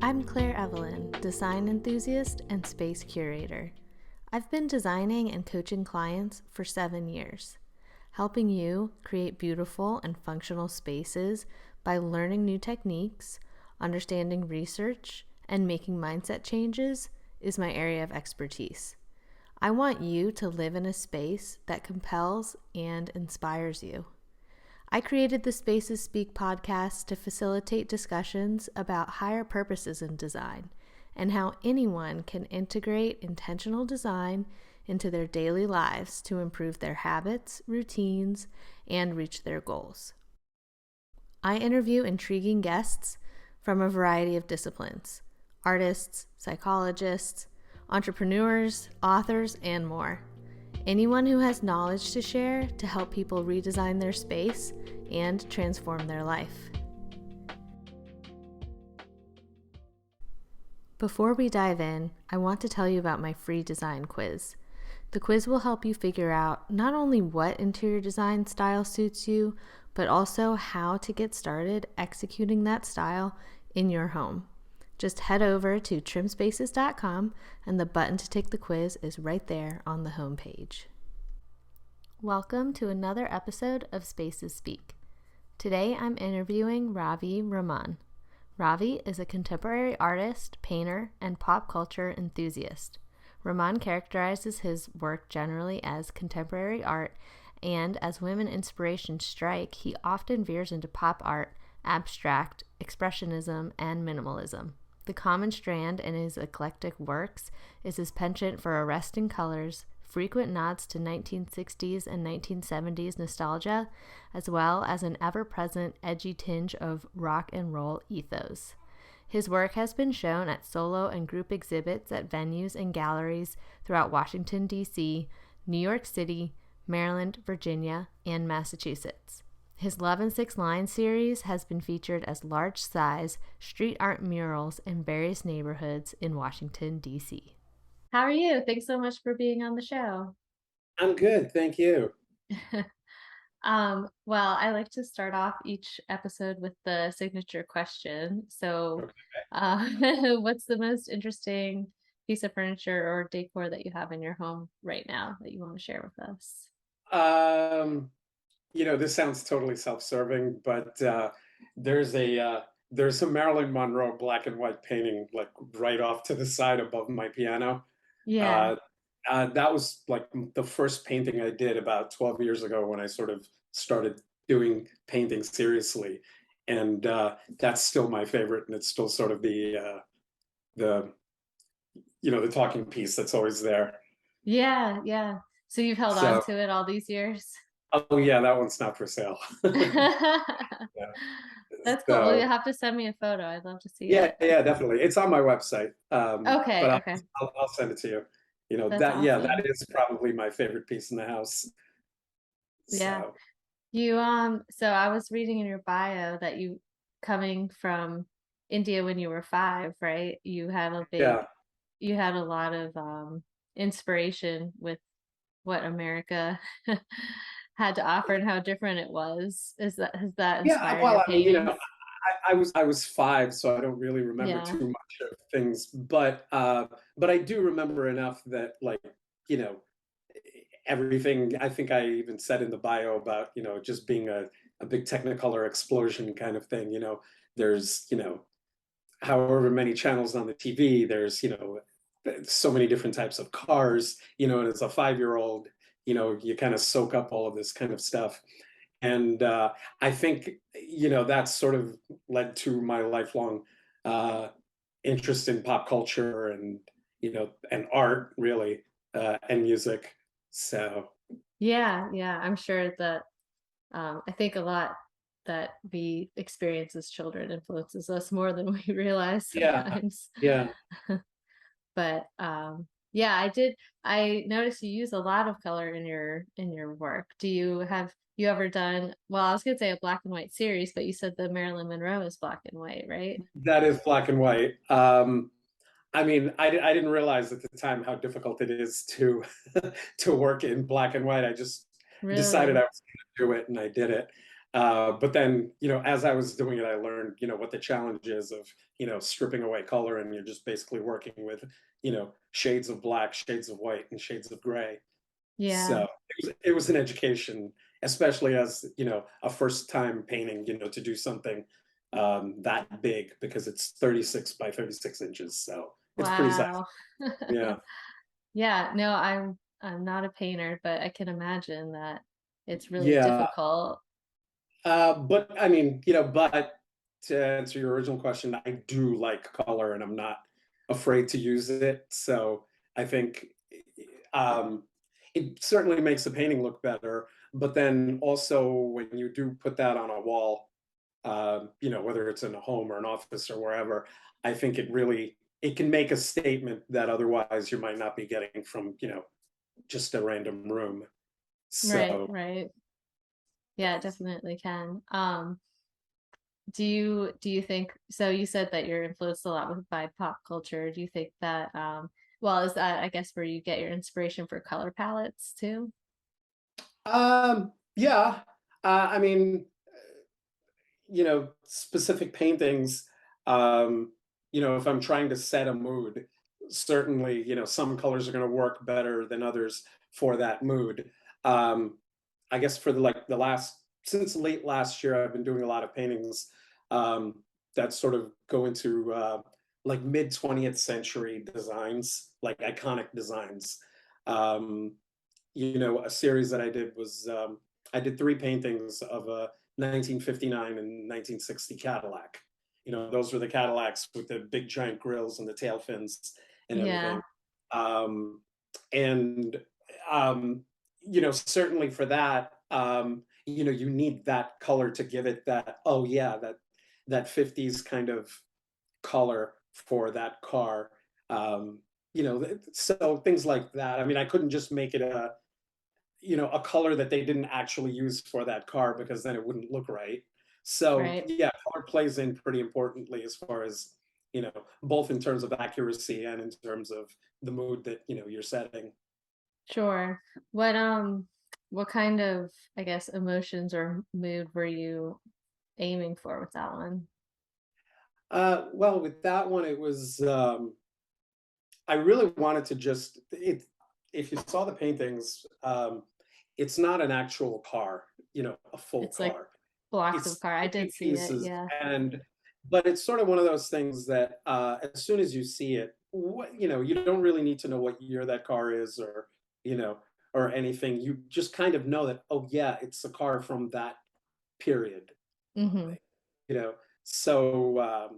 I'm Claire Evelyn, design enthusiast and space curator. I've been designing and coaching clients for 7 years, helping you create beautiful and functional spaces by learning new techniques, understanding research, and making mindset changes is my area of expertise. I want you to live in a space that compels and inspires you. I created the Spaces Speak podcast to facilitate discussions about higher purposes in design and how anyone can integrate intentional design into their daily lives to improve their habits, routines, and reach their goals. I interview intriguing guests from a variety of disciplines: artists, psychologists, entrepreneurs, authors, and more. Anyone who has knowledge to share to help people redesign their space and transform their life. Before we dive in, I want to tell you about my free design quiz. The quiz will help you figure out not only what interior design style suits you, but also how to get started executing that style in your home. Just head over to trimspaces.com and the button to take the quiz is right there on the home page. Welcome to another episode of Spaces Speak. Today I'm interviewing Ravi Raman. Ravi is a contemporary artist, painter, and pop culture enthusiast. Raman characterizes his work generally as contemporary art, and as women inspirations strike, he often veers into pop art, abstract, expressionism, and minimalism. The common strand in his eclectic works is his penchant for arresting colors, frequent nods to 1960s and 1970s nostalgia, as well as an ever-present edgy tinge of rock and roll ethos. His work has been shown at solo and group exhibits at venues and galleries throughout Washington, D.C., New York City, Maryland, Virginia, and Massachusetts. His Love in 6 Lines series has been featured as large-size street art murals in various neighborhoods in Washington, D.C. How are you? Thanks so much for being on the show. I'm good, thank you. Well, I like to start off each episode with the signature question. So, Okay. what's the most interesting piece of furniture or decor that you have in your home right now that you want to share with us? Um, this sounds totally self-serving, but there's a Marilyn Monroe black and white painting like right off to the side above my piano. Yeah. Uh, that was like the first painting I did about 12 years ago when I sort of started doing painting seriously, and that's still my favorite, and it's still sort of the the talking piece that's always there. Yeah, yeah. So you've held on So, to it all these years? oh yeah, that one's not for sale. Yeah. That's cool. Well, you'll So have to send me a photo. I'd love to see it. yeah, yeah, definitely. It's on my website, Okay, but okay. I'll send it to you. That's That yeah, that awesome. is probably my favorite piece in the house. Yeah. So So I was reading in your bio that you coming from India when you were 5, right? yeah, You had a lot of inspiration with what America had to offer and how different it was. Has that yeah. inspired your Well, I mean, paintings? I was 5, so I don't really remember Yeah. too much of things, but I do remember enough that you know everything. I think I even said in the bio about just being a big Technicolor explosion kind of thing. There's however many channels on the TV. There's, so many different types of cars, and as a 5-year-old, you kind of soak up all of this kind of stuff. And I think, that's sort of led to my lifelong uh, interest in pop culture and art, really, and music. So, Yeah, yeah. I'm sure that I think a lot that we experience as children influences us more than we realize yeah, sometimes. yeah. But yeah, I noticed you use a lot of color in your work. Have you ever done, well, I was gonna say a black and white series, but you said the Marilyn Monroe is black and white, right? That is black and white. I mean, I didn't realize at the time how difficult it is to to work in black and white. I just decided I Really? was going to do it, and I did it. But then, as I was doing it, I learned, what the challenge is of, stripping away color, and you're just basically working with, shades of black, shades of white, and shades of gray. Yeah. So it was an education, especially as, a first time painting, to do something that big because it's 36 by 36 inches. So it's pretty sizable. Wow. Yeah. Yeah, no, I'm not a painter, but I can imagine that it's really Yeah. difficult. But I mean, but to answer your original question, I do like color and I'm not afraid to use it. So I think um, it certainly makes the painting look better. But then also when you do put that on a wall, whether it's in a home or an office or wherever, I think it can make a statement that otherwise you might not be getting from, just a random room. Right, So right. Yeah, it yes. definitely can. Do you think so you said that you're influenced a lot by pop culture. Do you think that well, is that I guess where you get your inspiration for color palettes too? Yeah. I mean, specific paintings, if I'm trying to set a mood, certainly, some colors are going to work better than others for that mood. Um, I guess for the last, since late last year, I've been doing a lot of paintings that sort of go into like mid 20th century designs, like iconic designs. Um, a series that I did was I did three paintings of a 1959 and 1960 Cadillac. Those were the Cadillacs with the big giant grills and the tail fins and everything. Yeah, Um, and certainly for that, you need that color to give it that. Oh yeah, that 50s kind of color for that car. So things like that. I mean, I couldn't just make it a color that they didn't actually use for that car because then it wouldn't look right. So right. yeah, color plays in pretty importantly as far as, both in terms of accuracy and in terms of the mood that, you're setting. Sure. What kind of, I guess, emotions or mood were you aiming for with that one? Well, with that one, it was I really wanted to just it. If you saw the paintings, it's not an actual car, a full It's like car. blocks of It's car. I did tiny see it. pieces, Yeah. and but it's sort of one of those things that as soon as you see it, you don't really need to know what year that car is, or you know, or anything. You just kind of know that, oh yeah, it's a car from that period. Hmm. You know, so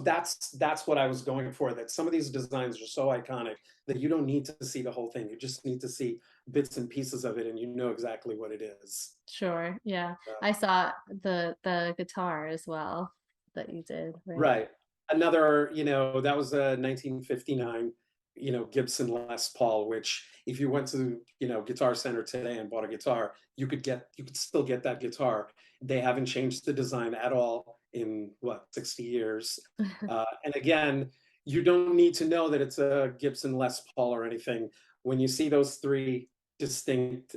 that's what I was going for. That some of these designs are so iconic that you don't need to see the whole thing. You just need to see bits and pieces of it, and you know exactly what it is. Sure. Yeah. Uh, I saw the guitar as well that you did, right? right. Another, that was a 1959, Gibson Les Paul, which if you went to, Guitar Center today and bought a guitar, you could still get that guitar. They haven't changed the design at all in what, 60 years. And again, you don't need to know that it's a Gibson Les Paul or anything. When you see those three distinct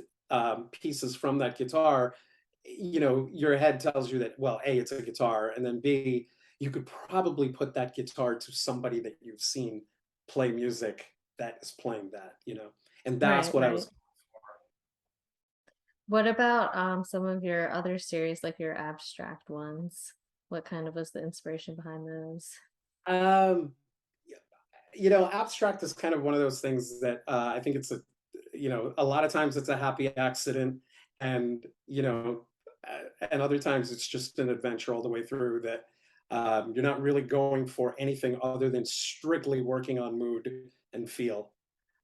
pieces from that guitar, your head tells you that, well, A, it's a guitar, and then B, you could probably put that guitar to somebody that you've seen play music that is playing that, and that's Right, what I right. was. What about some of your other series, like your abstract ones? What kind of was the inspiration behind those? Um, Abstract is kind of one of those things that I think a lot of times it's a happy accident, and and other times it's just an adventure all the way through. That you're not really going for anything other than strictly working on mood and feel.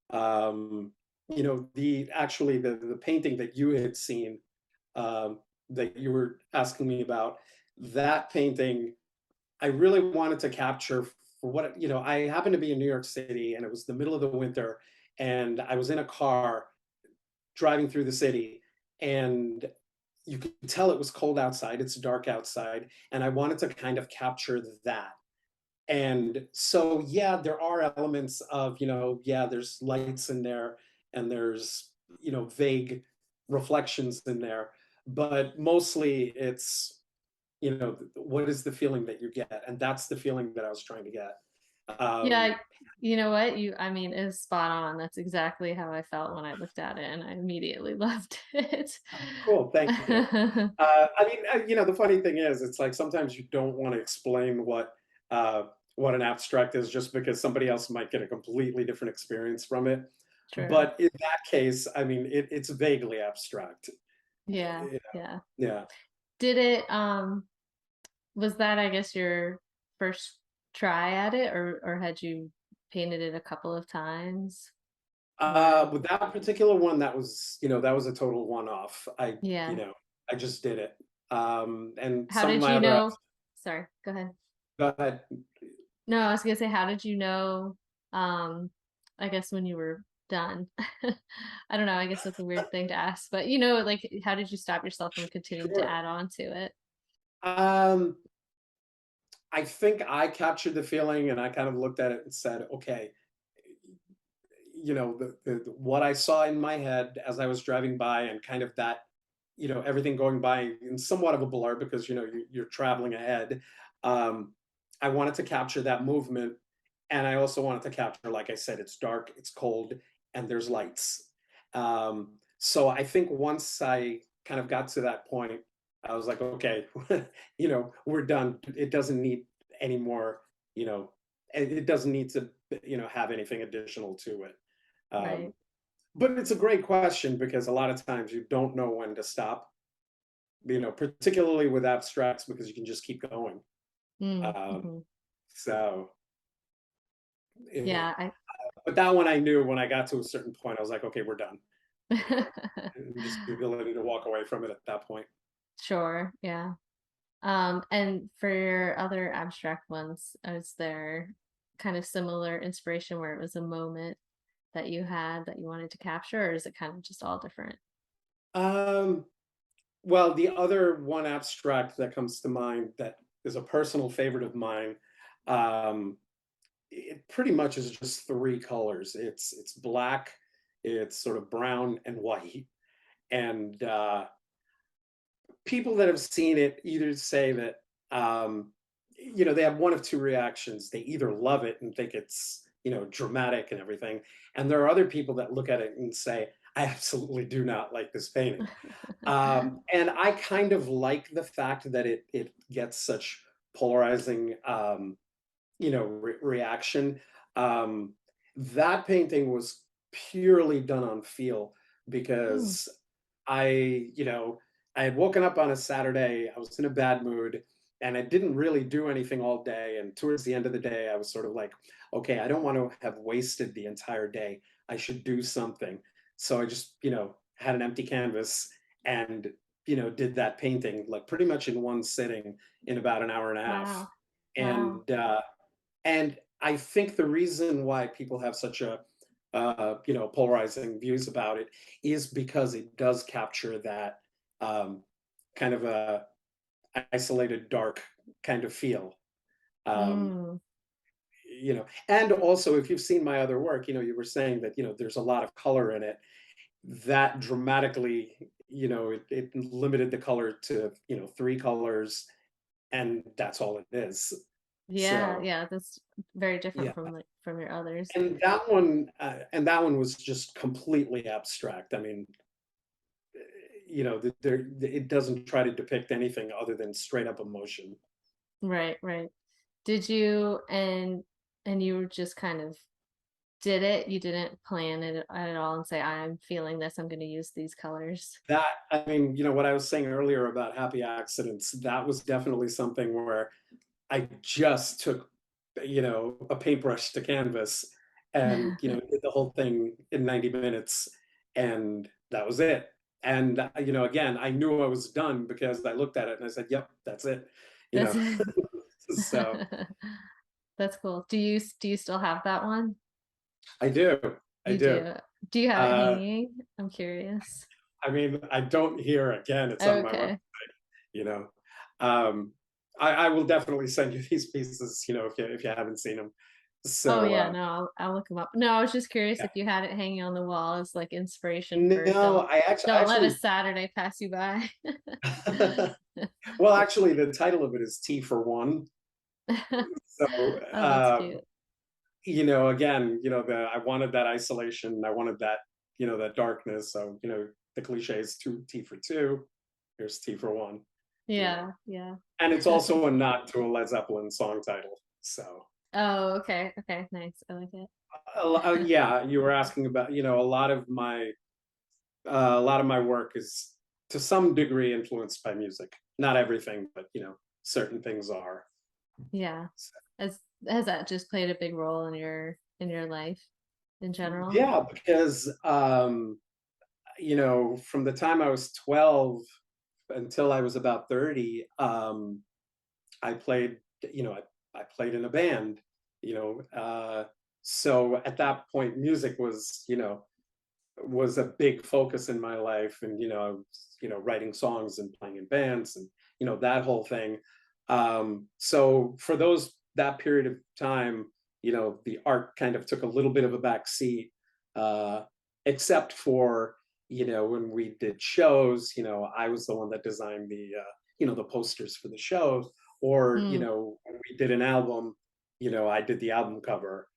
Um, the painting that you had seen, that you were asking me about, that painting I really wanted to capture for what, I happened to be in New York City and it was the middle of the winter and I was in a car driving through the city and you could tell it was cold outside, it's dark outside, and I wanted to kind of capture that. And so, yeah, there are elements of, yeah, there's lights in there and there's, vague reflections in there. but mostly it's, what is the feeling that you get? And that's the feeling that I was trying to get. Um, Yeah, you know what? I mean, it's spot on. That's exactly how I felt when I looked at it, and I immediately loved it. cool, thank you. I mean, the funny thing is, it's like sometimes you don't want to explain what an abstract is, just because somebody else might get a completely different experience from it. True. But in that case, I mean, it's vaguely abstract. Yeah, You yeah. Yeah. Did it, was that, I guess, your first try at it, or had you painted it a couple of times? Or With that particular one, that was a total one-off. yeah. I just did it. And How some of did my you other know? apps, Sorry, go ahead. go ahead. No, I was gonna say, how did you know, um, I guess when you were done? I don't know, I guess that's a weird thing to ask, but like how did you stop yourself from continuing to Sure. add on to it? Um, I think I captured the feeling, and I kind of looked at it and said, okay, what I saw in my head as I was driving by, and kind of that, everything going by in somewhat of a blur, because you're traveling ahead. Um, I wanted to capture that movement, and I also wanted to capture, like I said, it's dark, it's cold, and there's lights. So I think once I kind of got to that point, I was like, okay, we're done. It doesn't need any more, it doesn't need to, have anything additional to it. Right. Um, but it's a great question, because a lot of times you don't know when to stop, particularly with abstracts, because you can just keep going. Mm, Um, mhm. so, eh, Yeah, I but that one I knew when I got to a certain point, I was like, okay, we're done. And just the ability to walk away from it at that point. Sure, yeah. And for your other abstract ones, is there kind of similar inspiration where it was a moment that you had that you wanted to capture, or is it kind of just all different? Um, well, the other one abstract that comes to mind that is a personal favorite of mine, um, it pretty much is just three colors. It's black, it's sort of brown and white. And people that have seen it either say that, they have one of two reactions. They either love it and think it's, dramatic and everything, and there are other people that look at it and say, I absolutely do not like this painting. And I kind of like the fact that it gets such polarizing, reaction. Um, that painting was purely done on feel, Mm, because I, I had woken up on a Saturday, I was in a bad mood, and I didn't really do anything all day. And towards the end of the day, I was sort of like, okay, I don't want to have wasted the entire day. I should do something. So I just, had an empty canvas, and, did that painting like pretty much in one sitting, in about an hour and a half. wow. Wow. And I think the reason why people have such a, polarizing views about it, is because it does capture that, kind of a isolated, dark kind of feel. Um, Mm, and also, if you've seen my other work, you were saying that, there's a lot of color in it. That dramatically, it limited the color to, three colors, and that's all it is. yeah, So, yeah, that's very different yeah. from from your others. And that one was just completely abstract. I mean, it doesn't try to depict anything other than straight up emotion. Right, right. Did you and you just kind of did it? You didn't plan it at all and say, I'm feeling this, I'm gonna use these colors. That I mean, what I was saying earlier about happy accidents, that was definitely something where I just took, a paintbrush to canvas, and, did the whole thing in 90 minutes, and that was it. And, again, I knew I was done because I looked at it and I said, "Yep, that's it." You That's know? So, that's cool. Do you still have that one? I do, I You do. do. Do you have it Uh, hanging? I'm curious. I mean, I don't hear, again, it's on my web, Okay. you know? Um, I will definitely send you these pieces, if you haven't seen them. Oh So yeah, no, I'll look them up. No, I was just curious yeah. if you had it hanging on the wall as like inspiration for No, I don't let a actually Saturday pass you by. well, actually, the title of it is T for One. So, Oh, that's cute. again, I wanted that isolation. I wanted that, that darkness. So, the cliche is two T for two. Here's T for one. You know, Yeah, yeah. and it's also a nod to a Led Zeppelin song title. So, Oh, okay, okay, nice. I like it. yeah, you were asking about, a lot of my work is to some degree influenced by music. Not everything, but certain things are. Yeah. So, Has that just played a big role in your life in general? yeah, because from the time I was 12 until I was about 30, I played, I played in a band, you know, uh, so at that point, music was a big focus in my life, and I was, writing songs and playing in bands, and that whole thing. So for that period of time, the art kind of took a little bit of a back seat, uh, except for when we did shows. I was the one that designed the posters for the shows, or Mm. when we did an album, I did the album cover.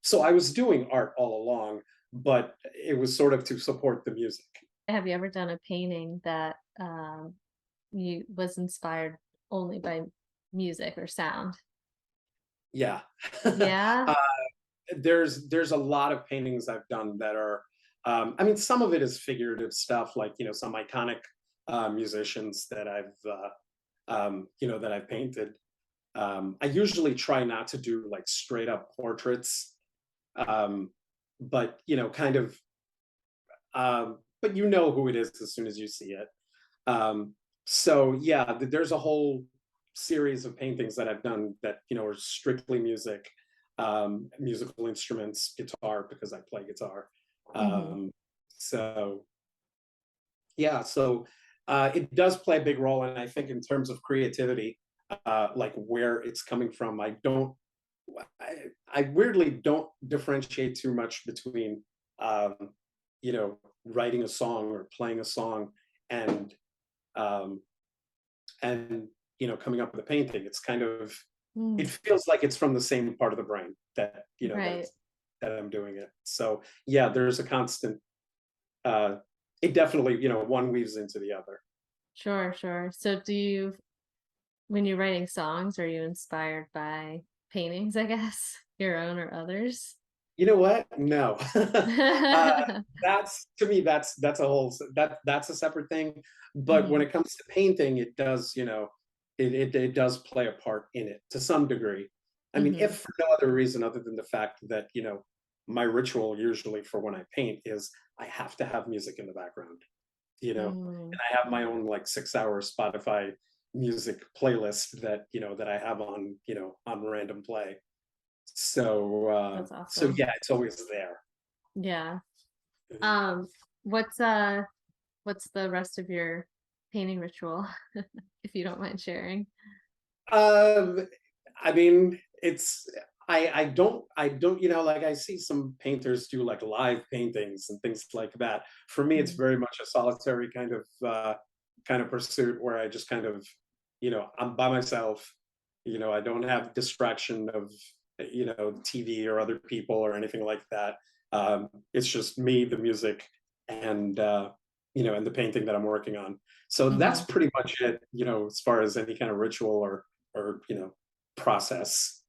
So I was doing art all along, but it was sort of to support the music. Have you ever done a painting that you was inspired only by music or sound? Yeah. Yeah. uh, there's a lot of paintings I've done that are, I mean, some of it is figurative stuff, like some iconic musicians that I've painted. I usually try not to do like straight up portraits, um, but kind of, but who it is as soon as you see it. Um, so yeah, there's a whole series of paintings that I've done that are strictly music, musical instruments, guitar because I play guitar. Hmm. Um, so yeah, so it does play a big role, and I think in terms of creativity, like where it's coming from, I weirdly don't differentiate too much between writing a song or playing a song and um, and coming up with a painting. It's kind of, Mm. it feels like it's from the same part of the brain that Right. that I'm doing it. So yeah, there's a constant. Uh, it definitely, one weaves into the other. Sure, sure. So when you're writing songs, are you inspired by paintings, I guess, your own or others? You know what? No. That's, to me, that's a whole that's a separate thing. But when Hmm. it comes to painting, it does, it does play a part in it to some degree. I mean, Hmm. if for no other reason other than the fact that, my ritual usually for when I paint is I have to have music in the background, Mm. and I have my own like 6 hour Spotify music playlist that I have on, on random play. So That's so awesome. yeah, it's always there. Yeah. Mhm. Um, what's the rest of your painting ritual, if you don't mind sharing? Um, I mean, I don't, like I see some painters do like live paintings and things like that. For me, it's Mhm. very much a solitary kind of pursuit where I just kind of, I'm by myself. I don't have distraction of TV or other people or anything like that. It's just me, the music, and and the painting that I'm working on. So that's Mhm. pretty much it, as far as any kind of ritual or process.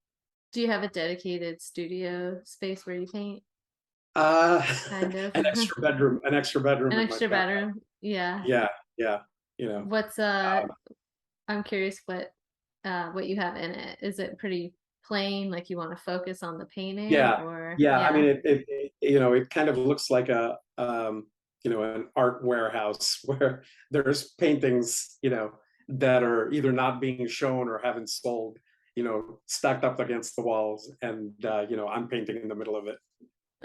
Do you have a dedicated studio space where you paint? Uh, Kind of. an extra bedroom An in my extra bedroom? Yeah. yeah, yeah, you know. What's Um, I'm curious what you have in it. Is it pretty plain, like you want to focus on the painting yeah, or yeah. I mean, yeah. it kind of looks like an art warehouse where there's paintings, that are either not being shown or haven't sold, stacked up against the walls, and I'm painting in the middle of it.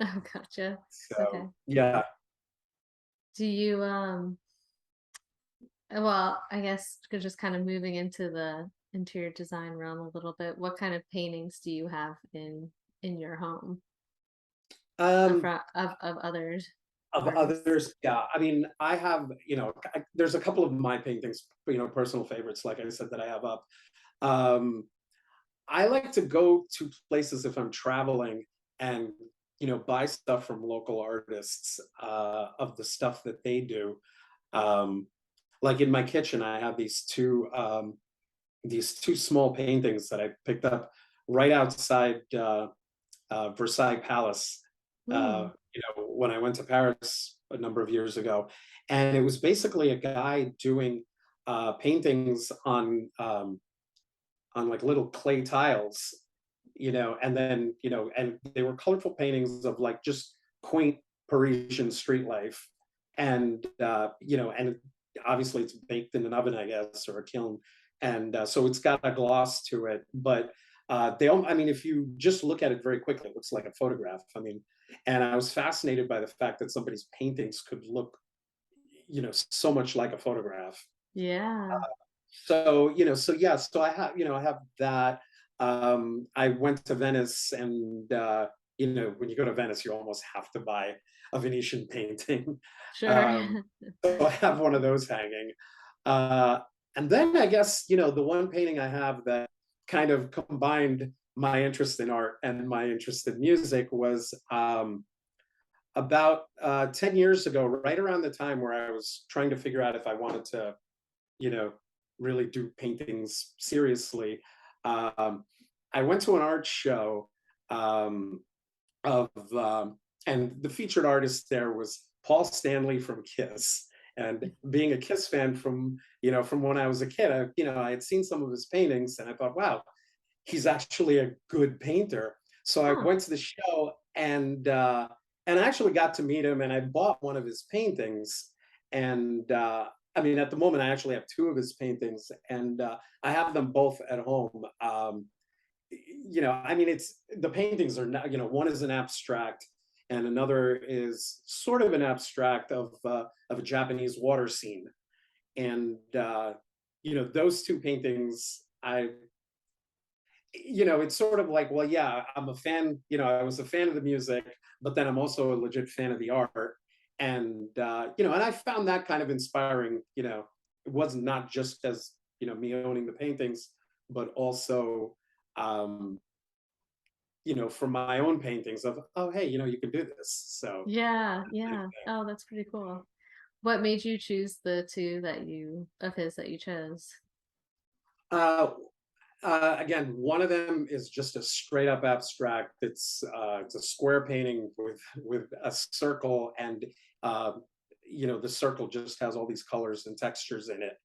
Oh, gotcha. Okay. So yeah. Do you well, I guess just kind of moving into the interior design realm a little bit, what kind of paintings do you have in in your home Um, of others of artists? others, yeah. I mean, I have, there's a couple of my paintings, personal favorites, like I said, that I have up. Um, I like to go to places if I'm traveling and, buy stuff from local artists, of the stuff that they do. Um, like in my kitchen, I have these two small paintings that I picked up right outside Versailles Palace. Hmm. When I went to Paris a number of years ago, and it was basically a guy doing paintings on like little clay tiles, and then and they were colorful paintings of like just quaint Parisian street life, and obviously it's baked in an oven, I guess, or a kiln, and so it's got a gloss to it, but. I mean, if you just look at it very quickly, it looks like a photograph. I mean, and I was fascinated by the fact that somebody's paintings could look, so much like a photograph. Yeah, So yeah, so I have that. I went to Venice, and when you go to Venice, you almost have to buy a Venetian painting. sure. um, so I have one of those hanging. uh, and then I guess, the one painting I have that kind of combined my interest in art and my interest in music was about 10 years ago, right around the time where I was trying to figure out if I wanted to, you know, really do paintings seriously. Um, I went to an art show, um, of, and the featured artist there was Paul Stanley from Kiss. And being a Kiss fan from when I was a kid, I had seen some of his paintings, and I thought, wow, he's actually a good painter. So I Huh. went to the show, and I actually got to meet him, and I bought one of his paintings. And I mean, at the moment, I actually have two of his paintings, and I have them both at home. I mean, it's the paintings are not, one is an abstract, and another is sort of an abstract of a Japanese water scene. And those two paintings, it's sort of like, well, yeah, I'm a fan, I was a fan of the music, but then I'm also a legit fan of the art. And I found that kind of inspiring. It was not just as, me owning the paintings, but also, um, for my own paintings of, oh, hey, you can do this. So, Yeah, yeah. Oh, that's pretty cool. What made you choose the two that you of his that you chose? uh, again, one of them is just a straight up abstract. It's a square painting with a circle, and uh, the circle just has all these colors and textures in it.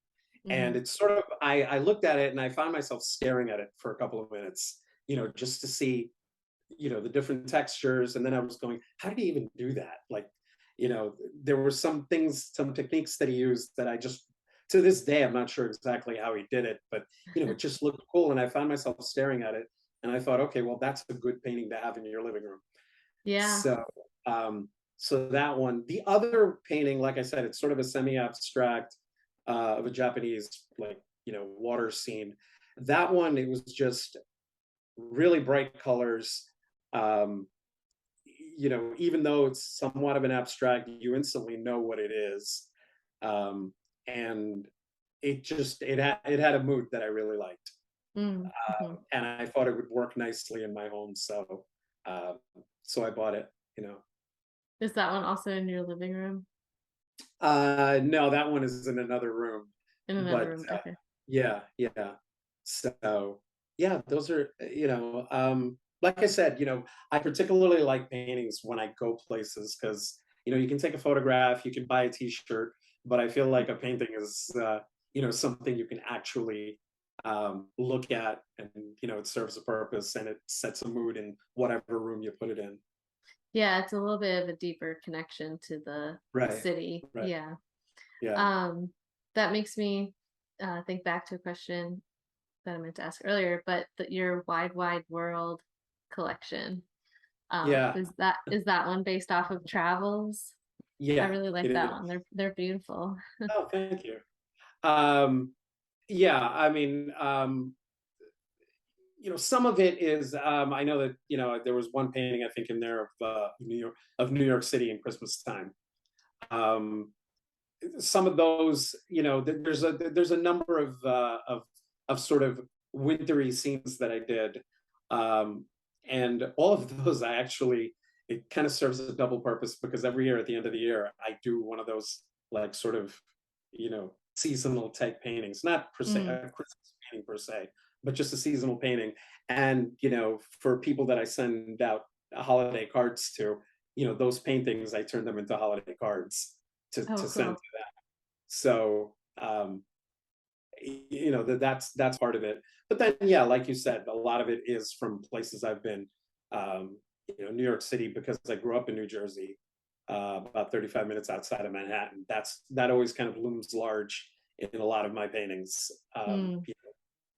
And Hmm. it's sort of, I looked at it and I found myself staring at it for a couple of minutes, just to see, the different textures. And then I was going, how did he even do that? Like, there were some things, some techniques that he used that I just, to this day, I'm not sure exactly how he did it, but it just looked cool. And I found myself staring at it, and I thought, okay, well, that's a good painting to have in your living room. Yeah. So, um, so that one. The other painting, like I said, it's sort of a semi-abstract, of a Japanese, like, water scene. That one, it was just really bright colors. Um, Even though it's somewhat of an abstract, you instantly know what it is. And it had a mood that I really liked. Mm-hmm. And I thought it would work nicely in my home. Uh, so I bought it, you know. Is that one also in your living room? No, that one is in another room, In another but room. Okay. yeah, yeah. So yeah, those are, like I said, I particularly like paintings when I go places, because you can take a photograph, you can buy a T-shirt, but I feel like a painting is, something you can actually look at, and it serves a purpose, and it sets a mood in whatever room you put it in. Yeah, it's a little bit of a deeper connection to the Right, city. right, Yeah. yeah, Um, that makes me think back to a question that I meant to ask earlier, but your wide world collection. yeah, Is that one based off of travels? I yeah. really It like that is. one. They're beautiful. Oh, thank you. Um, yeah, I mean, some of it is, I know that, there was one painting I think in there of New York City in Christmas time. Um, some of those, there's a number of sort of wintry scenes that I did, um, and all of those I actually, it kind of serves as a double purpose because every year at the end of the year I do one of those like sort of seasonal type paintings, not per se Mm. a Christmas painting per se, but just a seasonal painting. And for people that I send out holiday cards to, those paintings I turn them into holiday cards Oh, to send. cool. So, that's part of it. But then, yeah, like you said, a lot of it is from places I've been. New York City, because I grew up in New Jersey, about 35 minutes outside of Manhattan. That always kind of looms large in a lot of my paintings. Mm.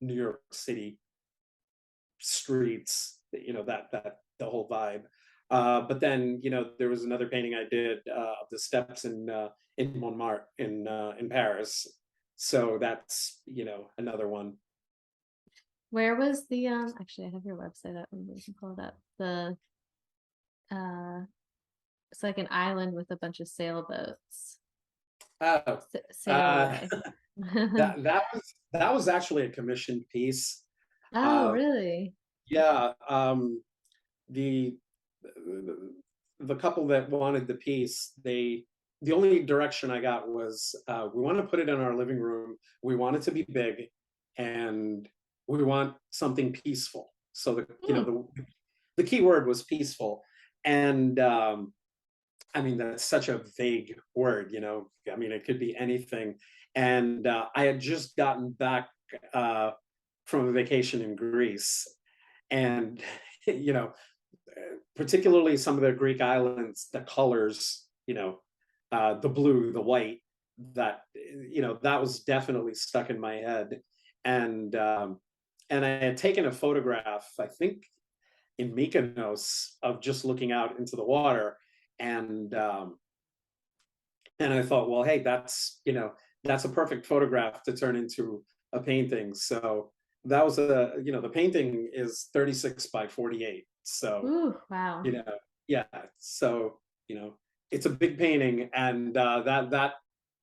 New York City streets, that the whole vibe. But then, there was another painting I did of the steps in Montmartre in Paris. So that's another one. Where was the actually I have your website up, maybe we can pull it up. The uh it's like an island with a bunch of sailboats. Oh, Sail uh, away. that was actually a commissioned piece. Oh, Uh, really? yeah, the the couple that wanted the piece, the only direction I got was, we want to put it in our living room. We want it to be big, and we want something peaceful. So Hmm. the key word was peaceful, and I mean that's such a vague word. I mean it could be anything. And I had just gotten back uh, from a vacation in Greece, and you know particularly some of the Greek islands, the colors, the blue, the white, that was definitely stuck in my head. And I had taken a photograph, I think, in Mykonos of just looking out into the water, and I thought, well, hey, that's a perfect photograph to turn into a painting. So that was the painting is 36 by 48. So Ooh, wow. you know yeah, so it's a big painting, and that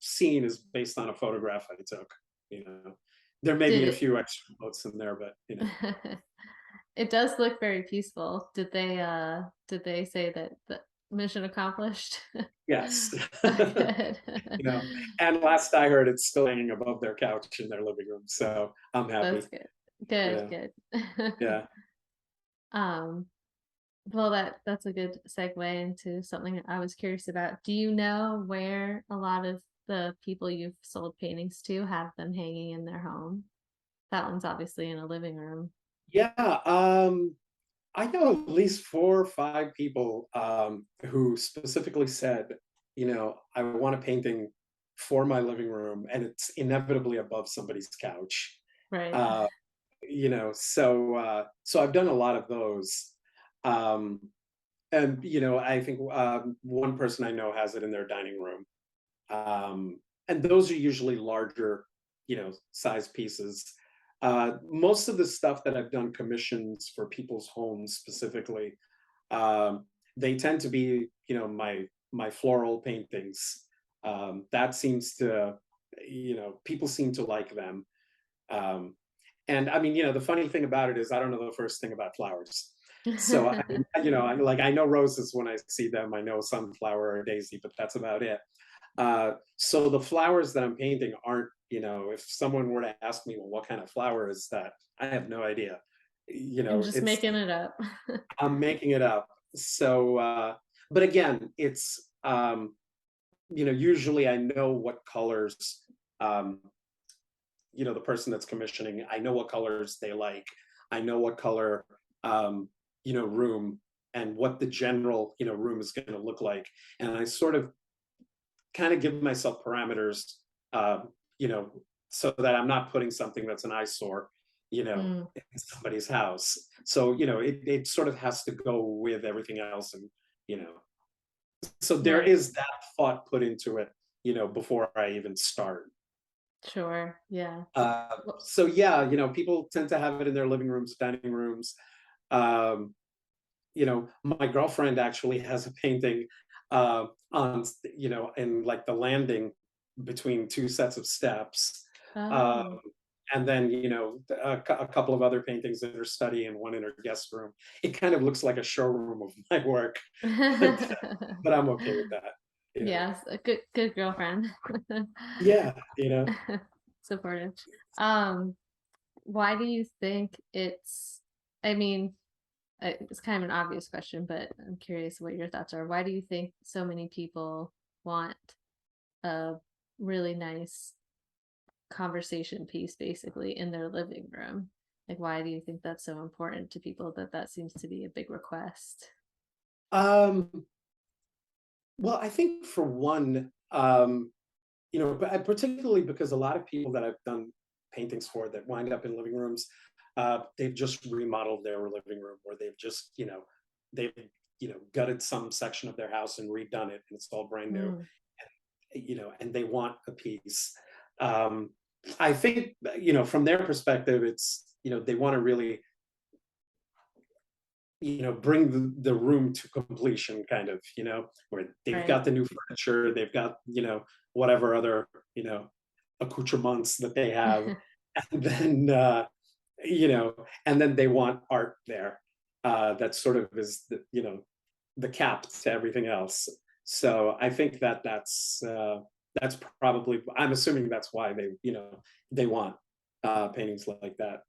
scene is based on a photograph I took. you know there may Did be a it few extra notes in there, but it does look very peaceful. Did they say that the mission accomplished? yes. Oh, good. And last I heard, it's still hanging above their couch in their living room, so I'm That's happy. good. Good, Yeah, good. yeah. Um, well, that's a good segue into something I was curious about. Do you know where a lot of the people you've sold paintings to have them hanging in their home? That one's obviously in a living room. Yeah, I know at least 4 or 5 people who specifically said, I want a painting for my living room, and it's inevitably above somebody's couch. Right. Uh, so I've done a lot of those. Um, and I think one person I know has it in their dining room. And those are usually larger, size pieces. Most of the stuff that I've done commissions for people's homes specifically, they tend to be, my floral paintings. That seems to, people seem to like them. Um, and I mean, the funny thing about it is I don't know the first thing about flowers. So I know roses when I see them. I know sunflower or daisy, but that's about it. So the flowers that I'm painting aren't, if someone were to ask me, well, what kind of flower is that? I have no idea. I'm just It's making it up. I'm making it up. So, but again, it's usually I know what colors, um, the person that's commissioning. I know what colors they like. I know what color, room, and what the general, room is going to look like, and I sort of kind of give myself parameters, uh, you know, so that I'm not putting something that's an eyesore, Mm, in somebody's house. So, it sort of has to go with everything else. And, you know, so there right. is that thought put into it, before I even start. Sure. Yeah. Well, So yeah, people tend to have it in their living rooms, dining rooms. Um, my girlfriend actually has a painting in like the landing between two sets of steps. Um, oh. and then, a couple of other paintings in her study and one in her guest room. It kind of looks like a showroom of my work, but but I'm okay with that. You know. Yes, a good girlfriend. Yeah. Supportive. Um, why do you think I mean, it's kind of an obvious question, but I'm curious what your thoughts are. Why do you think so many people want a really nice conversation piece basically in their living room? Like, why do you think that's so important to people that that seems to be a big request? Um, well, I think for one, but particularly because a lot of people that I've done paintings for that wind up in living rooms, they've just remodeled their living room, or they've gutted some section of their house and redone it, and it's all brand new. Mm, And they want a piece. Um, I think from their perspective, it's they want to really bring the room to completion, kind of, where they've got right. the new furniture, they've got whatever other accoutrements that they have, and then you know and then they want art there, that sort of is the cap to everything else. So I think that's probably, I'm assuming that's why they want paintings like that.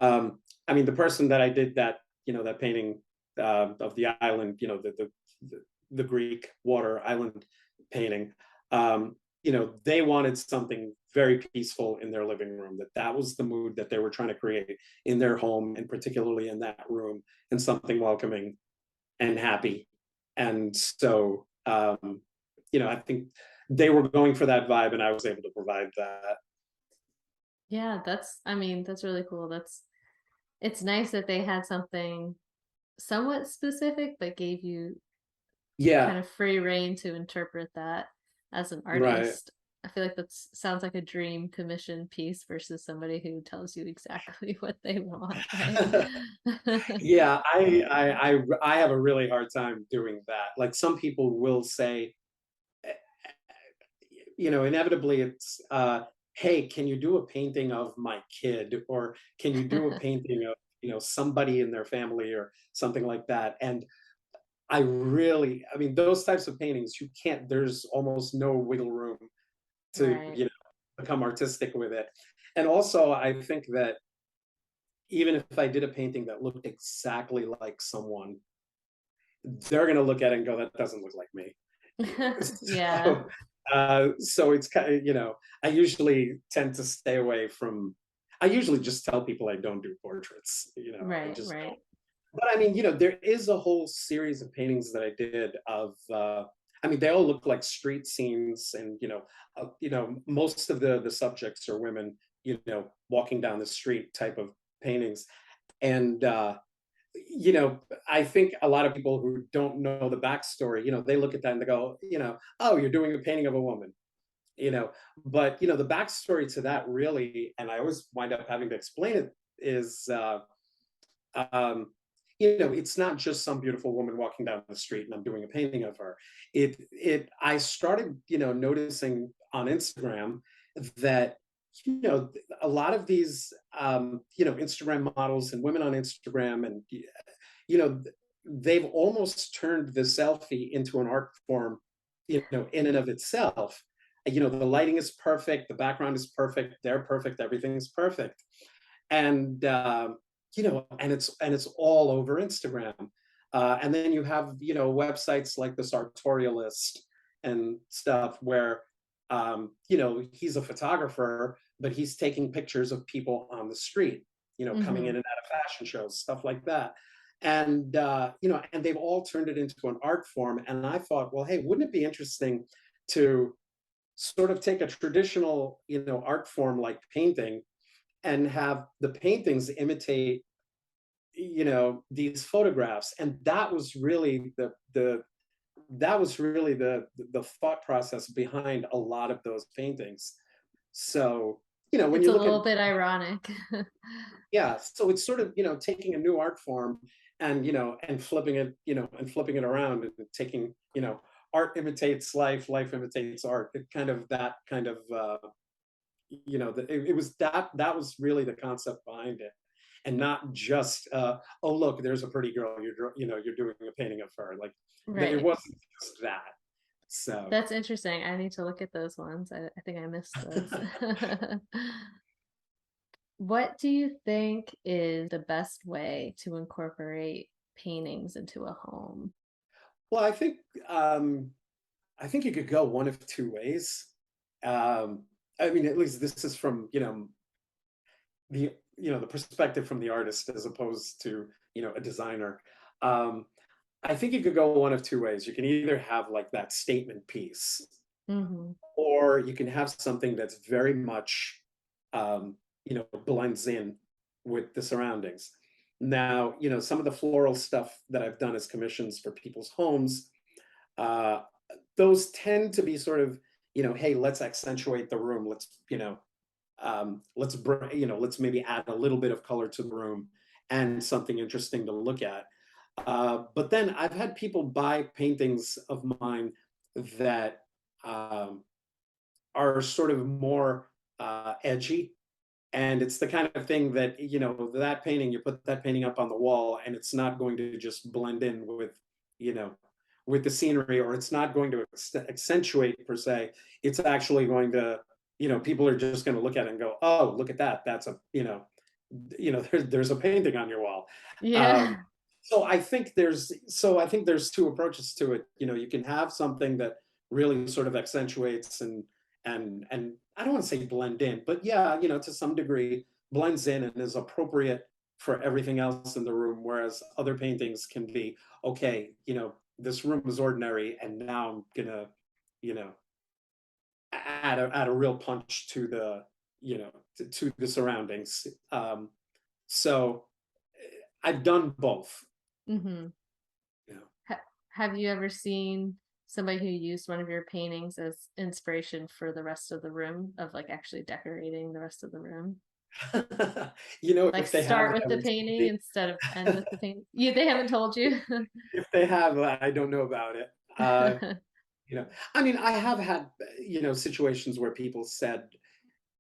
I mean, the person that I did that painting of the island, the Greek water island painting. They wanted something very peaceful in their living room. That was the mood that they were trying to create in their home, and particularly in that room, and something welcoming and happy. And so, I think they were going for that vibe, and I was able to provide that. Yeah, I mean, that's really cool. It's nice that they had something somewhat specific, but gave you kind Yeah, of free reign to interpret that as an right. artist. I feel like that sounds like a dream commission piece versus somebody who tells you exactly what they want, right? Yeah, I have a really hard time doing that. Like, some people will say, eh, inevitably it's, hey, can you do a painting of my kid, or can you do a painting of somebody in their family, or something like that. And I mean, those types of paintings, you can't, there's almost no wiggle room to Right. become artistic with it. And also, I think that even if I did a painting that looked exactly like someone, they're going to look at it and go, that doesn't look like me. Yeah. So, so it's kind of, I usually tend to stay away from, I usually just tell people I don't do portraits. I Right, just don't. right. But I mean, there is a whole series of paintings that I did of, I mean, they all look like street scenes, and most of the subjects are women, walking down the street type of paintings. And I think a lot of people who don't know the backstory, they look at that and they go, oh, you're doing a painting of a woman, you know. But the backstory to that, really, and I always wind up having to explain it, is um, it's not just some beautiful woman walking down the street and I'm doing a painting of her. I started, noticing on Instagram that, a lot of these, Instagram models and women on Instagram, and, they've almost turned the selfie into an art form, in and of itself. The lighting is perfect, the background is perfect, they're perfect, everything's perfect. And and it's all over Instagram. And then you have websites like the Sartorialist and stuff, where he's a photographer, but he's taking pictures of people on the street, coming in Hmm. and out of fashion shows, stuff like that. And and they've all turned it into an art form. And I thought, well, hey, wouldn't it be interesting to sort of take a traditional art form like painting, and have the paintings imitate these photographs. And that was really the thought process behind a lot of those paintings. So, when It's you a look at, little bit ironic. yeah, so it's sort of, taking a new art form and, and flipping it around and taking, art imitates life, life imitates art. It kind of that kind of it was that was really the concept behind it, and not just oh look, there's a pretty girl, you're doing a painting of her, like it Right. wasn't just that. So That's interesting. I need to look at those ones. I think I missed those. What do you think is the best way to incorporate paintings into a home? well, um I think you could go one of two ways. I mean, at least this is from, the perspective from the artist as opposed to, a designer. um I think you could go one of two ways. You can either have like that statement piece, Hmm. or you can have something that's very much, blends in with the surroundings. Now, some of the floral stuff that I've done as commissions for people's homes, uh, those tend to be sort of, hey, let's accentuate the room. Let's maybe add a little bit of color to the room and something interesting to look at. But then I've had people buy paintings of mine that um, are sort of more edgy, and it's the kind of thing that, that painting, you put that painting up on the wall and it's not going to just blend in with, you know with the scenery, or it's not going to accentuate per se. It's actually going to, people are just going to look at it and go, oh, look at that, that's a, there's a painting on your wall. um, Yeah. so I think there's two approaches to it. You can have something that really sort of accentuates and I don't want to say blend in, but yeah, to some degree blends in and is appropriate for everything else in the room. Whereas other paintings can be, okay, this room is ordinary, and now I'm gonna, you know, add a real punch to the, to the surroundings. So I've done both. Hmm. You know. Have you ever seen somebody who used one of your paintings as inspiration for the rest of the room, of like actually decorating the rest of the room? Like If they have, start they with the haven't told painting me. instead of end with the painting. You They haven't told you? If they have, I don't know about it. I mean, I have had, situations where people said,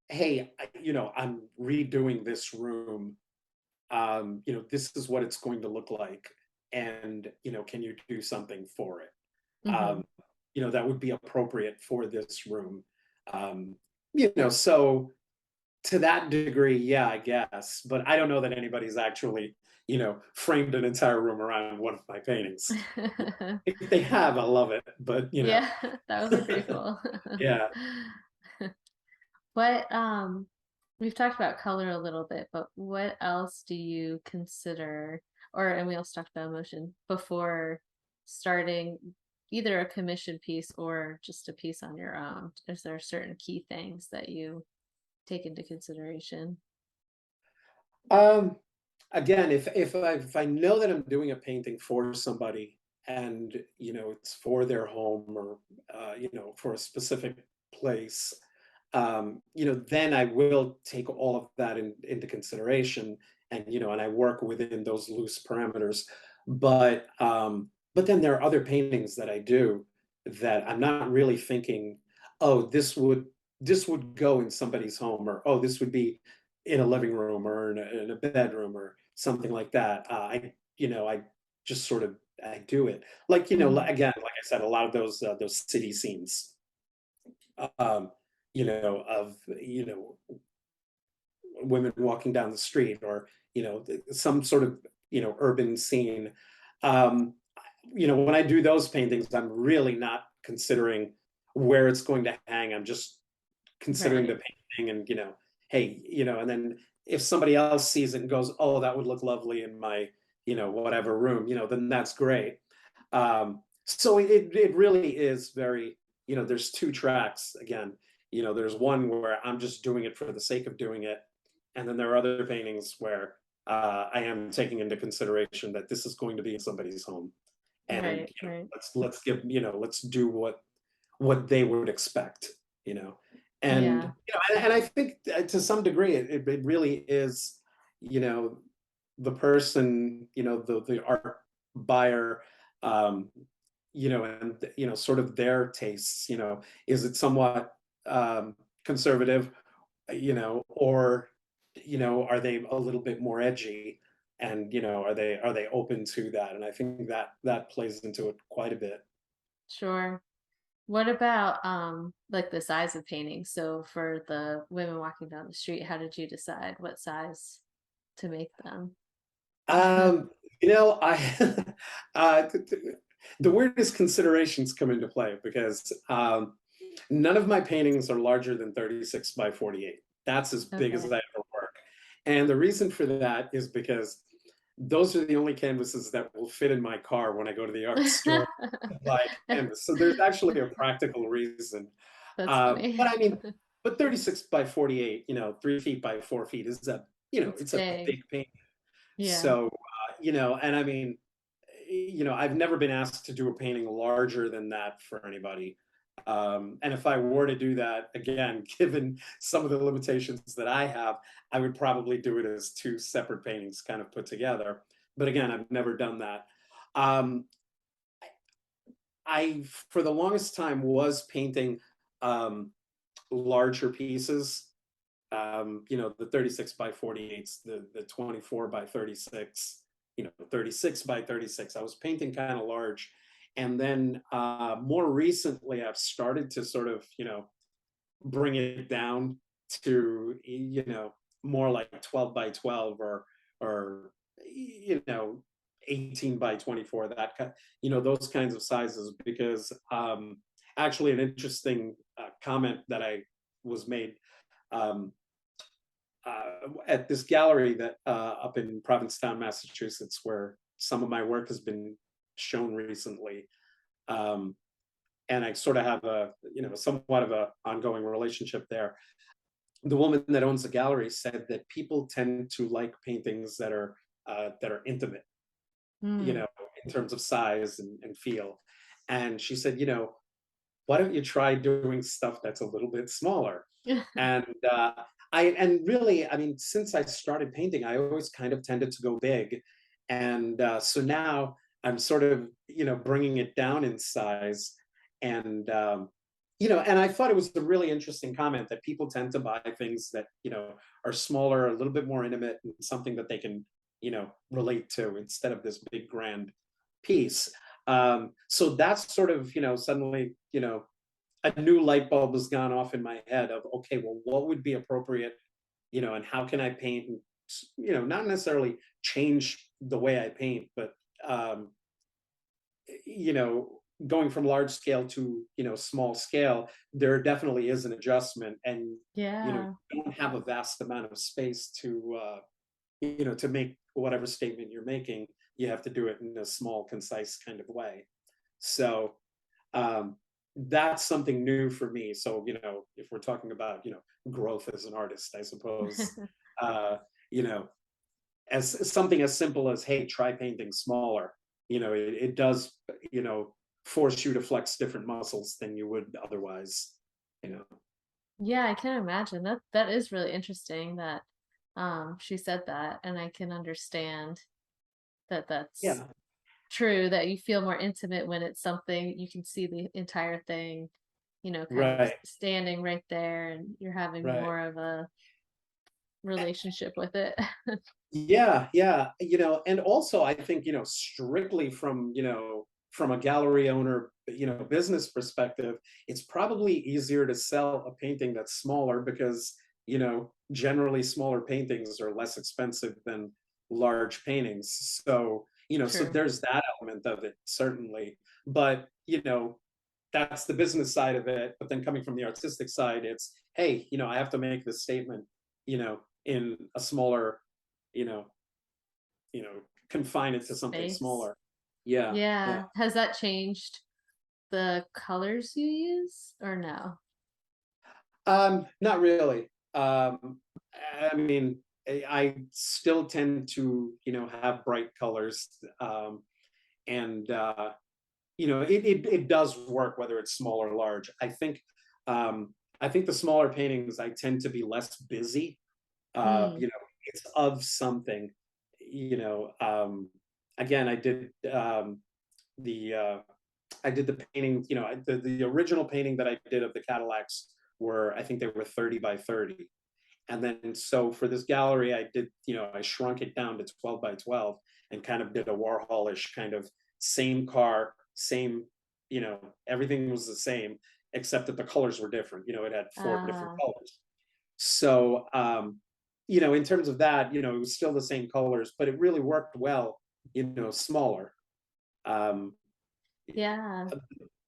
"Hey, I'm redoing this room. This is what it's going to look like, and can you do something for it? Hmm. Um, that would be appropriate for this room." Um, so to that degree, yeah, I guess, but I don't know that anybody's actually, framed an entire room around one of my paintings. If they have, I love it, but Yeah, that would be pretty cool. yeah. What we've talked about color a little bit, but what else do you consider, or and we also talked about emotion before starting either a commission piece or just a piece on your own? Is there certain key things that you take into consideration? Um, Again, if I know that I'm doing a painting for somebody, and it's for their home, or for a specific place, then I will take all of that into consideration, and I work within those loose parameters. But then there are other paintings that I do that I'm not really thinking, oh, this would go in somebody's home, or oh, this would be in a living room, or in a bedroom, or something like that. I just sort of, I do it, like, Hmm. again, like I said, a lot of those city scenes, um, of, women walking down the street, or some sort of, urban scene. Um, when I do those paintings, I'm really not considering where it's going to hang. I'm just considering Right. the painting, and hey, and then if somebody else sees it and goes, oh, that would look lovely in my, whatever room, then that's great. So it really is very, there's two tracks again. There's one where I'm just doing it for the sake of doing it, and then there are other paintings where I am taking into consideration that this is going to be in somebody's home, and Right, right. let's do what they would expect, you know. And Yeah. and I think to some degree it really is, you know, the person, the art buyer, um, and sort of their tastes. Is it somewhat conservative, or are they a little bit more edgy, and are they open to that? And I think that plays into it quite a bit. Sure. What about, like, the size of paintings? So for the women walking down the street, how did you decide what size to make them? Um, I the weirdest considerations come into play because none of my paintings are larger than 36 by 48. That's as big as Okay. I ever work. And the reason for that is because those are the only canvases that will fit in my car when I go to the art store to buy a canvas. So there's actually a practical reason. That's But funny. I mean, but 36 by 48, 3 feet by 4 feet is It's it's a big. big painting. Yeah. So, and I mean, I've never been asked to do a painting larger than that for anybody. And if I were to do that again, given some of the limitations that I have, I would probably do it as two separate paintings kind of put together. But again, I've never done that. Um, I, for the longest time, was painting um, larger pieces, the 36 by 48s, the 24 by 36, 36 by 36. I was painting kind of large. And then more recently, I've started to sort of, bring it down to, more like 12 by 12, or, 18 by 24, that kind, those kinds of sizes, because actually an interesting comment that I was made um, at this gallery that up in Provincetown, Massachusetts, where some of my work has been shown recently. Um, and I sort of have a, somewhat of a ongoing relationship there. The woman that owns the gallery said that people tend to like paintings that are intimate, you Mm. know, in terms of size and feel. And she said, why don't you try doing stuff that's a little bit smaller? And and really, I mean, since I started painting, I always kind of tended to go big, and so now I'm sort of bringing it down in size, and and I thought it was a really interesting comment that people tend to buy things that are smaller, a little bit more intimate, and something that they can relate to instead of this big grand piece. So that's sort of suddenly a new light bulb has gone off in my head of, okay, well, what would be appropriate, and how can I paint, and not necessarily change the way I paint, but um, going from large scale to small scale, there definitely is an adjustment, and Yeah. you don't have a vast amount of space to make whatever statement you're making. You have to do it in a small, concise kind of way. So um, that's something new for me. So, if we're talking about, growth as an artist, I suppose, uh, you know, as something as simple as, hey, try painting smaller, it does, force you to flex different muscles than you would otherwise, you know. Yeah, I can imagine. That is really interesting that she said that, and I can understand that that's Yeah, true, that you feel more intimate when it's something you can see the entire thing, kind of right, standing right there, and you're having right. more of a relationship with it. Yeah, yeah, and also I think, strictly from, from a gallery owner, business perspective, it's probably easier to sell a painting that's smaller because, generally smaller paintings are less expensive than large paintings. So, so True. there's that element of it, certainly. But, that's the business side of it. But then coming from the artistic side, it's, hey, I have to make this statement, in a smaller, you know, confine it to something Space. smaller. Yeah, yeah. Yeah. Has that changed the colors you use or no? Not really. I mean, I still tend to, have bright colors, and it does work whether it's small or large. I think I think the smaller paintings, I tend to be less busy. Mm. You know, it's of something, you know. Again, the I did the painting, you know, the original painting that I did of the Cadillacs were, I think they were 30 by 30. And then so for this gallery, I did, you know, I shrunk it down to 12 by 12 and kind of did a Warholish kind of same car, same, you know, everything was the same, except that the colors were different. You know, it had four different Uh, colors. So, you know, in terms of that, you know, it was still the same colors, but it really worked well, you know, smaller. Um, yeah.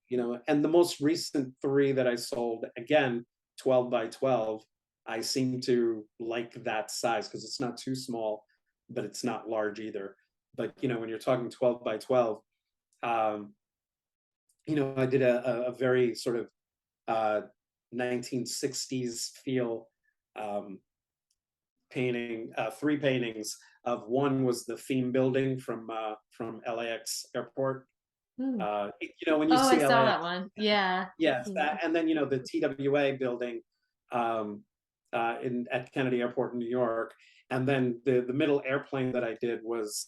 you know, and the most recent three that I sold, again, 12 by 12, I seem to like that size because it's not too small, but it's not large either. But, you know, when you're talking 12 by 12, um, you know, I did a very sort of uh, 1960s feel um, painting, three paintings. Of one was the theme building from LAX airport. Hmm. You know, when you Oh, I see saw LAX, that one. Yeah. I've yes, seen that, that. and then, you know, the TWA building um, in at Kennedy Airport in New York, and then the middle airplane that I did was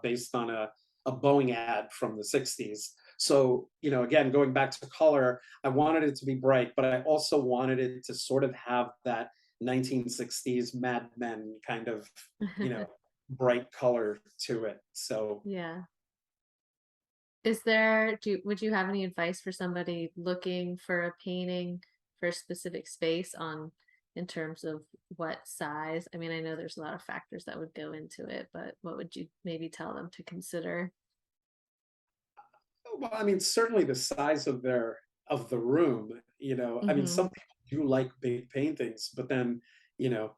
based on a Boeing ad from the '60s. So, you know, again, going back to color, I wanted it to be bright, but I also wanted it to sort of have that 1960s Mad Men kind of, you know, bright color to it. So Yeah. Would you have any advice for somebody looking for a painting for a specific space on in terms of what size? I mean, I know there's a lot of factors that would go into it, but what would you maybe tell them to consider? well, I mean, certainly the size of the room, you know, I mean, some Mm-hmm. people do like big paintings, but then, you know,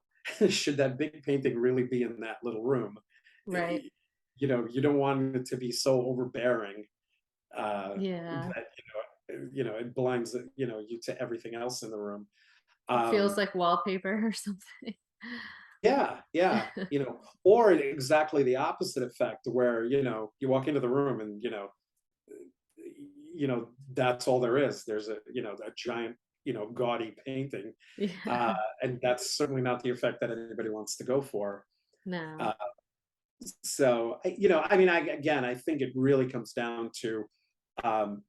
should that big painting really be in that little room? Right. Eh, you know, you don't want it to be so overbearing Yeah. that, you know, it blinds, you know, you to everything else in the room. It feels Um, like wallpaper or something. yeah, yeah, you know, or exactly the opposite effect where, you know, you walk into the room and, you know, that's all there is. There's a, you know, a giant, you know, gaudy painting. Yeah. And that's certainly not the effect that anybody wants to go for. No. Uh, so, you know, I mean, again, I think it really comes down to, um,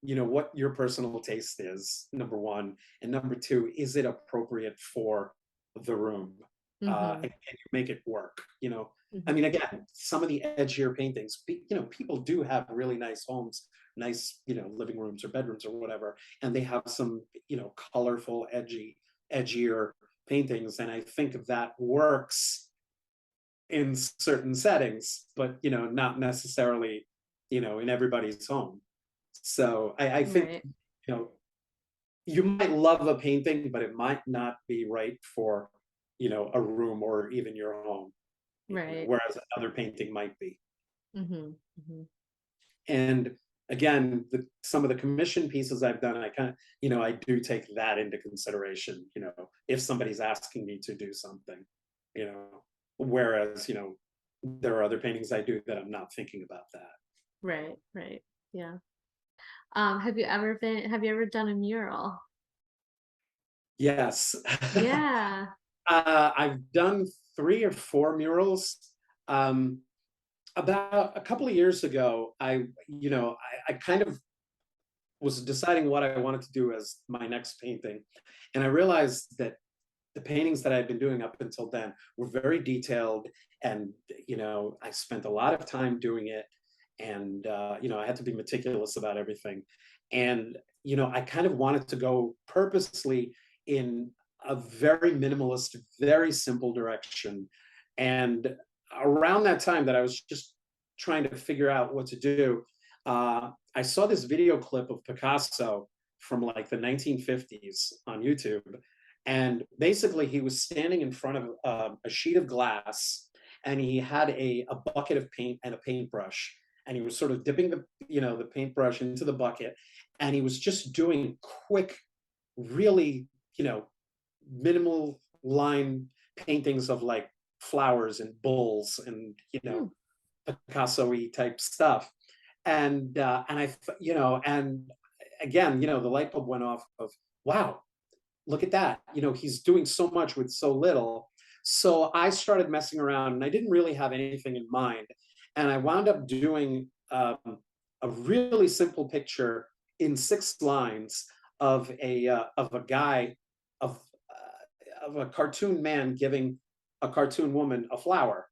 you know, what your personal taste is, number one. And number two, is it appropriate for the room? Mm-hmm. And can you make it work? You know, I Mm-hmm. mean, again, some of the edgier paintings, you know, people do have really nice homes, nice, you know, living rooms or bedrooms or whatever, and they have some, you know, colorful, edgier paintings. And I think that works in certain settings, but, you know, not necessarily, you know, in everybody's home. So I think, Right. you know, you might love a painting, but it might not be right for, you know, a room or even your home, you know, Right. whereas another painting might be. Mm-hmm. Mm-hmm. And again, some of the commission pieces I've done, I kind of, you know, I do take that into consideration, you know, if somebody's asking me to do something, you know, whereas, you know, there are other paintings I do that I'm not thinking about that. Right. Right. Yeah. Have you ever done a mural? Yes. Yeah. I've done three or four murals. Um, about a couple of years ago, you know, I kind of was deciding what I wanted to do as my next painting. And I realized that the paintings that I'd been doing up until then were very detailed. And, you know, I spent a lot of time doing it. And, you know, I had to be meticulous about everything. And, you know, I kind of wanted to go purposely in a very minimalist, very simple direction. And around that time that I was just trying to figure out what to do, I saw this video clip of Picasso from like the 1950s on YouTube. And basically, he was standing in front of a sheet of glass, and he had a bucket of paint and a paintbrush, and he was sort of dipping the, you know, the paintbrush into the bucket, and he was just doing quick, really, you know, minimal line paintings of like flowers and bulls and, you know, Hmm. Picasso-y type stuff. And I, you know, and again, you know, the light bulb went off of, wow, look at that. He's doing so much with so little. So I started messing around and I didn't really have anything in mind. And I wound up doing a really simple picture in 6 lines of a guy of a cartoon man giving a cartoon woman a flower.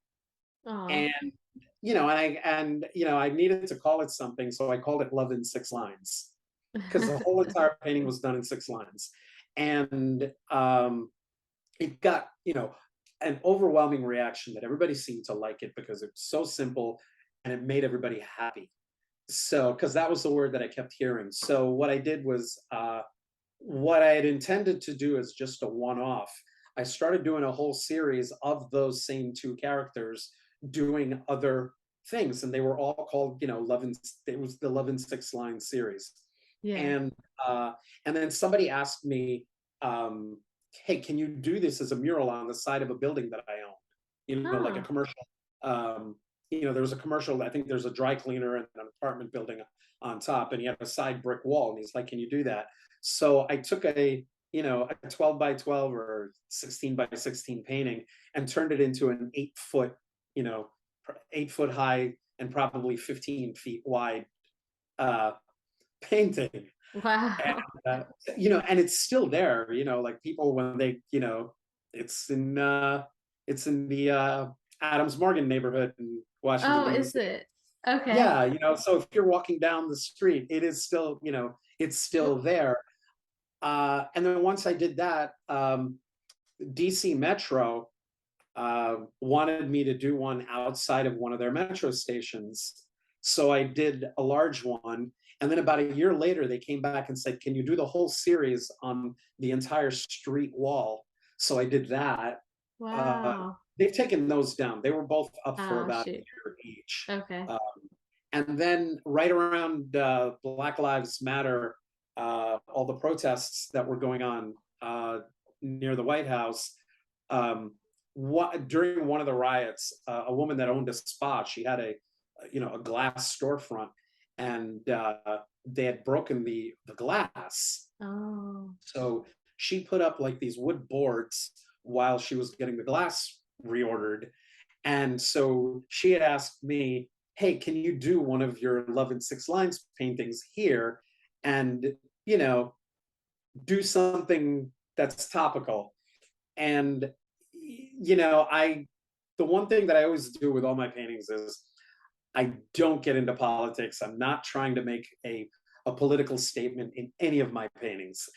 Oh. And I needed to call it something, so I called it Love in 6 lines because the whole entire painting was done in 6 lines. And it got, an overwhelming reaction that everybody seemed to like it because it's so simple and it made everybody happy. So, because that was the word that I kept hearing. So, what I did was what I had intended to do as just a one off. I started doing a whole series of those same two characters doing other things, and they were all called, it was the Love in 6 Line series. Yeah. And uh, and then somebody asked me, "Hey, can you do this as a mural on the side of a building that I own? Like a Oh, commercial." Um, there was a commercial. I think there's a dry cleaner and an apartment building on top, and he had a side brick wall. And he's like, "Can you do that?" So I took a 12 by 12 or 16 by 16 painting and turned it into an 8 foot, you know, 8 foot high and probably 15 feet wide uh, painting. And, wow. and it's still there, like people when they, it's in, it's in the Adams Morgan neighborhood in Oh, Washington, is D.C. it? Okay. Yeah, so if you're walking down the street, it is still, it's still there. And then once I did that, DC Metro wanted me to do one outside of one of their metro stations. So I did a large one. And then about a year later, they came back and said, "Can you do the whole series on the entire street wall?" So I did that. Uh, Wow. they've taken those down. They were both up for Oh, about a shoot. year each. Okay. Uh, and then right around Black Lives Matter, all the protests that were going on near the White House, during one of the riots, a woman that owned a spa, she had a glass storefront, and they had broken the glass. Oh, So she put up like these wood boards while she was getting the glass reordered. And so she had asked me, "Hey, can you do one of your Love in 6 Lines paintings here and, you know, do something that's topical?" And, the one thing that I always do with all my paintings is I don't get into politics. I'm not trying to make a political statement in any of my paintings.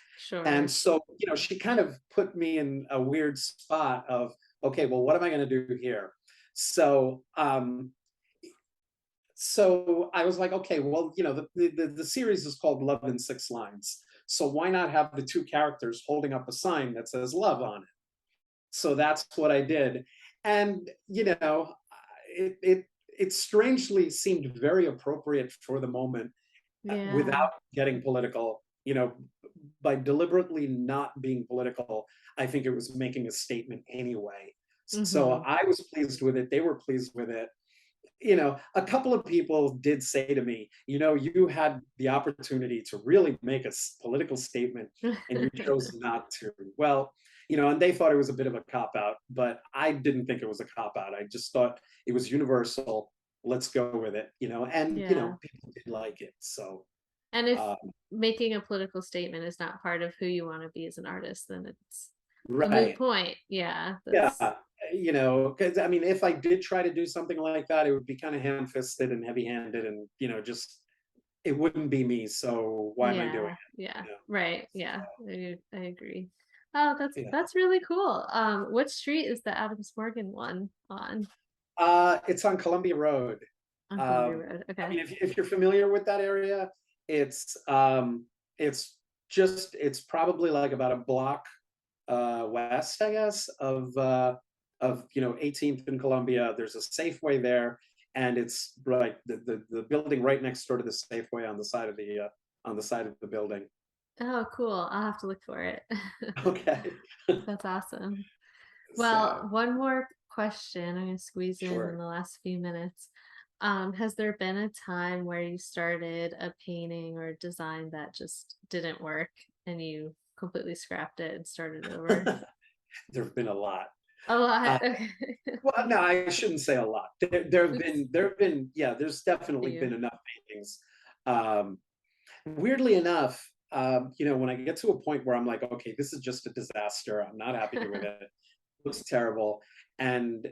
And sure. so, she kind of put me in a weird spot of, okay, well, what am I going to do here? So, I was like, okay, well, the series is called Love in 6 Lines. So why not have the two characters holding up a sign that says love on it? So that's what I did. And, it strangely seemed very appropriate for the moment Yeah. without getting political, by deliberately not being political. I think it was making a statement anyway. So Mm-hmm. I was pleased with it. They were pleased with it. A couple of people did say to me, you had the opportunity to really make a political statement and you chose not to. Well, and they thought it was a bit of a cop out, but I didn't think it was a cop out. I just thought it was universal. Let's go with it, and, Yeah. people did like it. So, And if uh, making a political statement is not part of who you want to be as an artist, then it's a moot right. point. Yeah, that's Yeah. Because I mean, if I did try to do something like that, it would be kind of ham fisted and heavy handed and, just it wouldn't be me. So why am I doing yeah, it? yeah. Right. Yeah. I agree. Oh, Yeah. that's really cool. What street is the Adams Morgan one It's on Columbia Road. on Columbia Um, Road? I Okay. mean, if you're familiar with that area, it's um, it's it's probably like about a block west, I guess, of 18th and Columbia. There's a Safeway there, and it's like the building right next door to the Safeway on the side of the building. Oh, cool. I'll have to look for it. Okay. That's awesome. Well, So one more question I'm gonna squeeze in sure. the last few minutes. Has there been a time where you started a painting or design that just didn't work and you completely scrapped it and started over? There have been a lot. A Uh, lot. Okay. well, no, I shouldn't say a lot. Oops. There have been, yeah, there's definitely You. been enough paintings. Um, Weirdly enough, when I get to a point where I'm like, okay, this is just a disaster. I'm not happy with it. It looks terrible. And,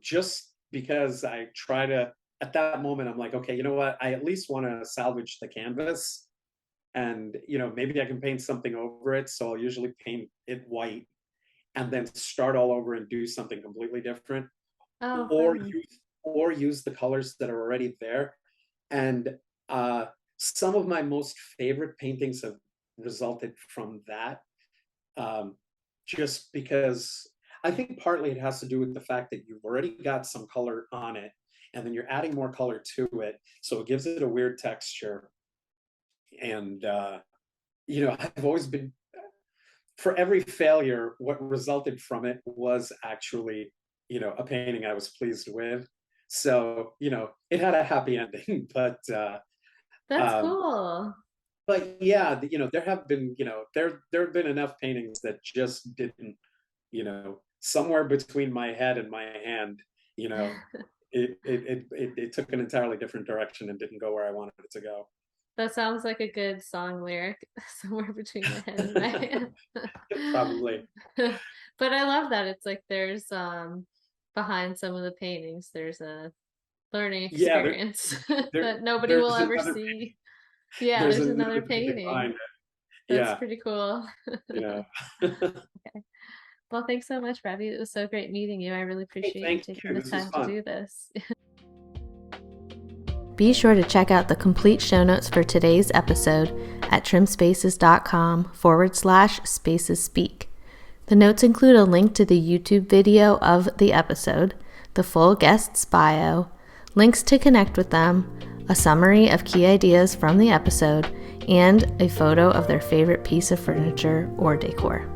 just because I try to, at that moment, I'm like, okay, you know what? I at least want to salvage the canvas and, maybe I can paint something over it. So I'll usually paint it white and then start all over and do something completely different Oh, or fun. use the colors that are already there. And some of my most favorite paintings have resulted from that. Um, just because I think partly it has to do with the fact that you've already got some color on it, and then you're adding more color to it, so it gives it a weird texture. And I've always been, for every failure, what resulted from it was actually, a painting I was pleased with. So, it had a happy ending, That's um, cool. yeah, there have been, there have been enough paintings that just didn't, somewhere between my head and my hand, you know, it took an entirely different direction and didn't go where I wanted it to go. That sounds like a good song lyric, somewhere between my head and my hand. Probably. But I love that it's like there's behind some of the paintings there's a learning Yeah, experience that nobody will there's ever another see. Yeah, there's there's another another painting painting. behind it. That's Yeah, pretty cool. yeah. Okay. Well, thanks so much, Ravi. It was so great meeting you. I really Hey, appreciate you thank taking you. the This was time to fun. do this. Be sure to check out the complete show notes for today's episode at trimspaces.com/spaces speak. The notes include a link to the YouTube video of the episode, the full guest's bio, links to connect with them, a summary of key ideas from the episode, and a photo of their favorite piece of furniture or decor.